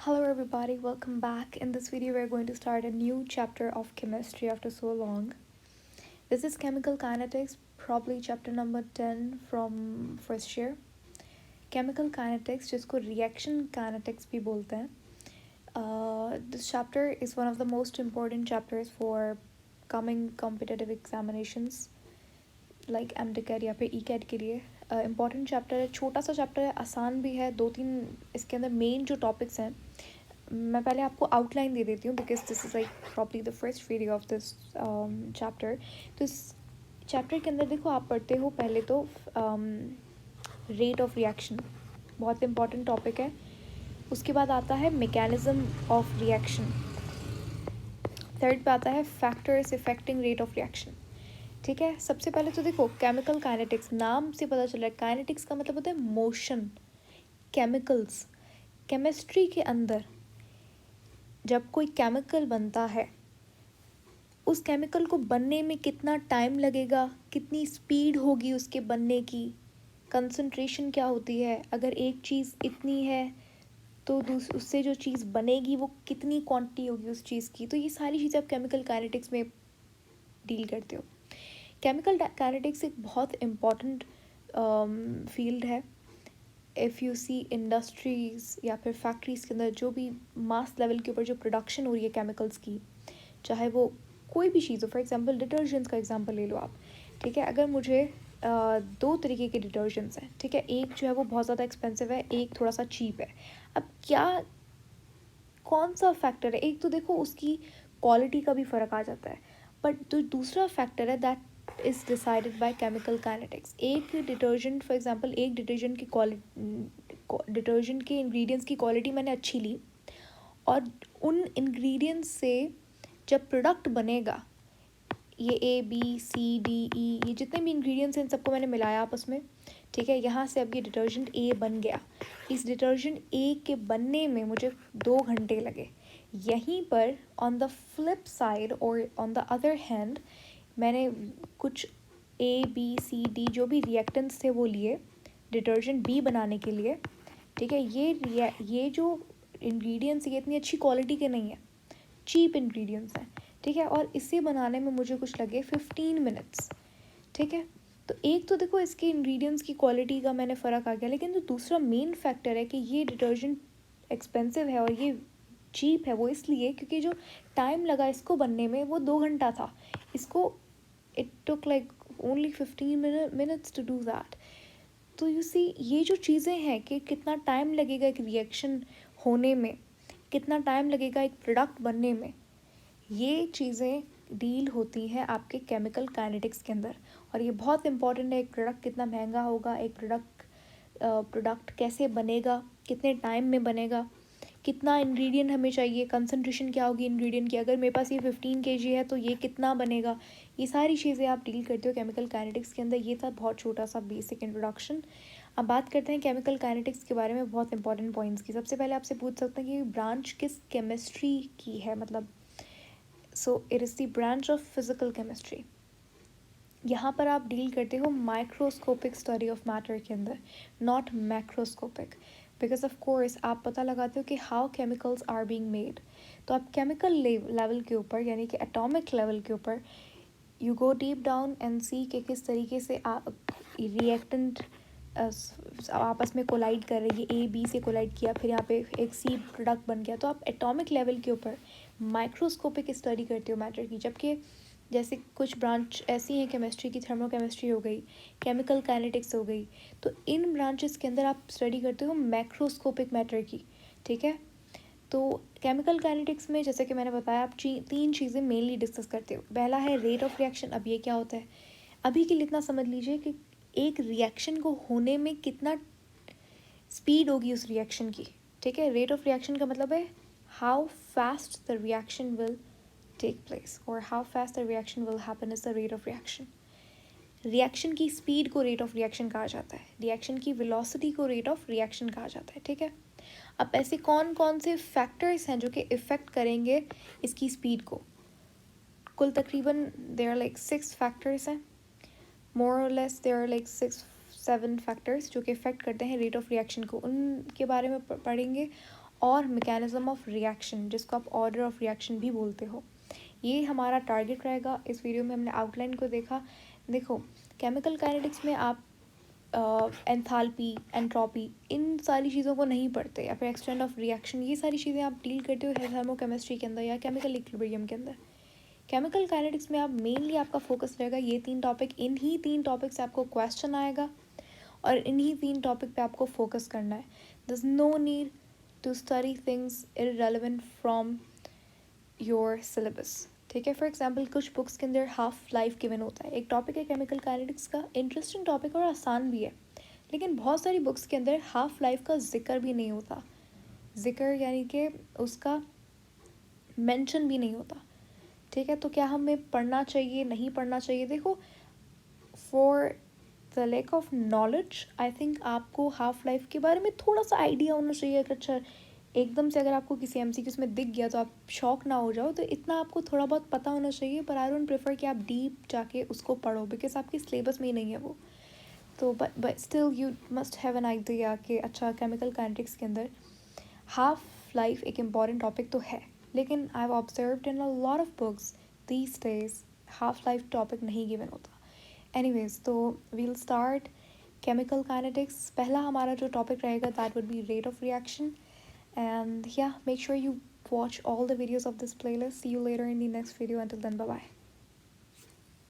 Hello, everybody, welcome back. In this video, we're going to start a new chapter of chemistry after so long. This is chemical kinetics, probably chapter number 10 from first year. Chemical kinetics, जिसको reaction kinetics भी बोलते हैं. This chapter is one of the most important chapters for coming competitive examinations like MTCAT या फिर ECAT के लिए. Important chapter है, छोटा सा चैप्टर है, आसान भी है. 2-3 इसके अंदर मेन जो टॉपिक्स हैं मैं पहले आपको आउटलाइन दे देती हूँ because this is like probably the first video of this chapter. तो इस चैप्टर के अंदर देखो आप पढ़ते हो पहले तो रेट ऑफ रिएक्शन, बहुत इंपॉर्टेंट टॉपिक है. उसके बाद आता है मैकेनिज्म ऑफ रिएक्शन. थर्ड पे आता है factors affecting rate of reaction. ठीक है, सबसे पहले तो देखो केमिकल काइनेटिक्स, नाम से पता चल रहा है काइनेटिक्स का मतलब होता है मोशन. केमिकल्स, केमिस्ट्री के अंदर जब कोई केमिकल बनता है उस केमिकल को बनने में कितना टाइम लगेगा, कितनी स्पीड होगी उसके बनने की, कंसंट्रेशन क्या होती है, अगर एक चीज़ इतनी है तो उससे जो चीज़ बनेगी वो कितनी क्वांटिटी होगी उस चीज़ की. तो ये सारी चीज़ें आप केमिकल काइनेटिक्स में डील करते हो. केमिकल काइनेटिक्स एक बहुत इम्पॉर्टेंट फील्ड है. इफ़ यू सी इंडस्ट्रीज़ या फिर फैक्ट्रीज़ के अंदर जो भी मास लेवल के ऊपर जो प्रोडक्शन हो रही है केमिकल्स की, चाहे वो कोई भी चीज़ हो, फॉर एग्जांपल डिटर्जेंट्स का एग्जांपल ले लो आप. ठीक है, अगर मुझे दो तरीके के डिटर्जेंट्स हैं, ठीक है, एक जो है वो बहुत ज़्यादा एक्सपेंसिव है, एक थोड़ा सा चीप है. अब क्या कौन सा फैक्टर है, एक तो देखो उसकी क्वालिटी का भी फ़र्क आ जाता है, बट जो दूसरा फैक्टर है that is decided by chemical kinetics. एक डिटर्जेंट फॉर एग्जांपल, एक डिटर्जेंट की डिटर्जेंट के इंग्रेडिएंट्स की क्वालिटी मैंने अच्छी ली और उन इंग्रेडिएंट्स से जब प्रोडक्ट बनेगा, ये ABCDE ये जितने भी इंग्रेडिएंट्स हैं इन सबको मैंने मिलाया आपस में. ठीक है, यहाँ से अब ये डिटर्जेंट A बन गया. इस डिटर्जेंट A के बनने में मुझे 2 घंटे लगे. यहीं पर ऑन द फ्लिप साइड और ऑन द अदर हैंड मैंने कुछ ABCD जो भी रिएक्टेंट्स थे वो लिए डिटर्जेंट B बनाने के लिए. ठीक है, ये जो इंग्रेडिएंट्स ये इतनी अच्छी क्वालिटी के नहीं है, चीप इंग्रेडिएंट्स हैं. ठीक है, और इसे बनाने में मुझे कुछ लगे 15 मिनट्स. ठीक है, तो एक तो देखो इसके इंग्रेडिएंट्स की क्वालिटी का मैंने फ़र्क आ गया, लेकिन जो दूसरा मेन फैक्टर है कि ये डिटर्जेंट एक्सपेंसिव है और ये चीप है, वो इसलिए क्योंकि जो टाइम लगा इसको बनने में वो 2 घंटा था. इसको it took like only 15 minutes to do that. तो यू सी ये जो चीज़ें हैं कि कितना टाइम लगेगा एक रिएक्शन होने में, कितना टाइम लगेगा एक प्रोडक्ट बनने में, ये चीज़ें डील होती हैं आपके केमिकल काइनेटिक्स के अंदर. और ये बहुत इंपॉर्टेंट है, एक प्रोडक्ट कितना महंगा होगा, एक प्रोडक्ट कैसे बनेगा, कितने टाइम में बनेगा, कितना इंग्रेडिएंट हमें चाहिए, कंसंट्रेशन क्या होगी इंग्रेडिएंट की, अगर मेरे पास ये 15 kg है तो ये कितना बनेगा. ये सारी चीज़ें आप डील करते हो केमिकल काइनेटिक्स के अंदर. ये था बहुत छोटा सा बेसिक इंट्रोडक्शन. अब बात करते हैं केमिकल काइनेटिक्स के बारे में बहुत इंपॉर्टेंट पॉइंट्स की. सबसे पहले आपसे पूछ सकते हैं कि ब्रांच किस केमिस्ट्री की है, मतलब so it is the branch of physical chemistry. यहाँ पर आप डील करते हो माइक्रोस्कोपिक स्टडी ऑफ मैटर के अंदर, not macroscopic. Because of course आप पता लगाते हो कि how chemicals are being made. तो आप केमिकल लेवल के ऊपर यानी कि एटॉमिक लेवल के ऊपर you go deep down and see कि किस तरीके से रिएक्टेंट आपस में कोलाइड कर रही है. A B से कोलाइड किया, फिर यहाँ पे एक C प्रोडक्ट बन गया. तो आप एटॉमिक लेवल के ऊपर माइक्रोस्कोपिक स्टडी करते हो मैटर की. जबकि जैसे कुछ ब्रांच ऐसी हैं केमिस्ट्री की, थर्मोकेमिस्ट्री हो गई, केमिकल काइनेटिक्स हो गई, तो इन ब्रांचेस के अंदर आप स्टडी करते हो मैक्रोस्कोपिक मैटर की. ठीक है, तो केमिकल काइनेटिक्स में जैसे कि मैंने बताया आप 3 चीज़ें मेनली डिस्कस करते हो. पहला है रेट ऑफ रिएक्शन. अब ये क्या होता है, अभी के लिए इतना समझ लीजिए कि एक रिएक्शन को होने में कितना स्पीड होगी उस रिएक्शन की. ठीक है, रेट ऑफ रिएक्शन का मतलब है how fast the reaction will take place और how fast the reaction will happen is the rate of reaction. Reaction की स्पीड को रेट ऑफ रिएक्शन कहा जाता है, रिएक्शन की वेलोसिटी को रेट ऑफ रिएक्शन कहा जाता है. ठीक है, अब ऐसे कौन कौन से फैक्टर्स हैं जो कि इफ़ेक्ट करेंगे इसकी स्पीड को. कुल तकरीबन देयर आर लाइक 6 फैक्टर्स हैं, मोर और less there are like 6-7 factors जो कि इफ़ेक्ट करते हैं रेट ऑफ रिएक्शन को. उनके बारे में पढ़ेंगे और मैकेनिज्म ऑफ रिएक्शन, जिसको आप ऑर्डर ऑफ रिएक्शन भी बोलते हो। ये हमारा टारगेट रहेगा। इस वीडियो में हमने आउटलाइन को देखा। देखो, केमिकल काइनेटिक्स में आप एंथैल्पी, एंट्रोपी, इन सारी चीज़ों को नहीं पढ़ते, या फिर एक्सटेंट ऑफ रिएक्शन, ये सारी चीज़ें आप डील करते हो थर्मोकेमिस्ट्री के अंदर या केमिकल इक्विलिब्रियम के अंदर। केमिकल काइनेटिक्स में आप मेनली आपका फोकस रहेगा ये 3 टॉपिक, इन्हीं 3 टॉपिक से आपको क्वेश्चन आएगा और इन्हीं 3 टॉपिक पे आपको फोकस करना है। There is no need to study things irrelevant from your syllabus. ठीक है, फॉर एग्जाम्पल कुछ बुक्स के अंदर हाफ लाइफ गिवन होता है, एक टॉपिक है केमिकल काइनेटिक्स का, इंटरेस्टिंग टॉपिक और आसान भी है, लेकिन बहुत सारी बुक्स के अंदर हाफ लाइफ का जिक्र भी नहीं होता, जिक्र यानी कि उसका मेंशन भी नहीं होता। ठीक है, तो क्या हमें पढ़ना चाहिए, नहीं पढ़ना चाहिए? देखो, for the lack of knowledge I think आपको हाफ लाइफ के बारे में थोड़ा सा आइडिया होना चाहिए। अगर अच्छा एकदम से अगर आपको किसी MCQ में दिख गया तो आप शॉक ना हो जाओ, तो इतना आपको थोड़ा बहुत पता होना चाहिए। पर आई डोंट प्रेफर कि आप डीप जाके उसको पढ़ो, बिकॉज आपके सिलेबस में ही नहीं है वो। तो but still you must have an idea कि अच्छा केमिकल काइनेटिक्स के अंदर हाफ लाइफ एक इम्पॉर्टेंट टॉपिक तो है, लेकिन I have observed in a lot of books these days half life topic नहीं गिवन होता। एनीवेज, तो वील स्टार्ट केमिकल काइनेटिक्स। पहला हमारा जो टॉपिक रहेगा that would be rate of reaction. And yeah, make sure you watch all the videos of this playlist. See you later in the next video. Until then, bye bye.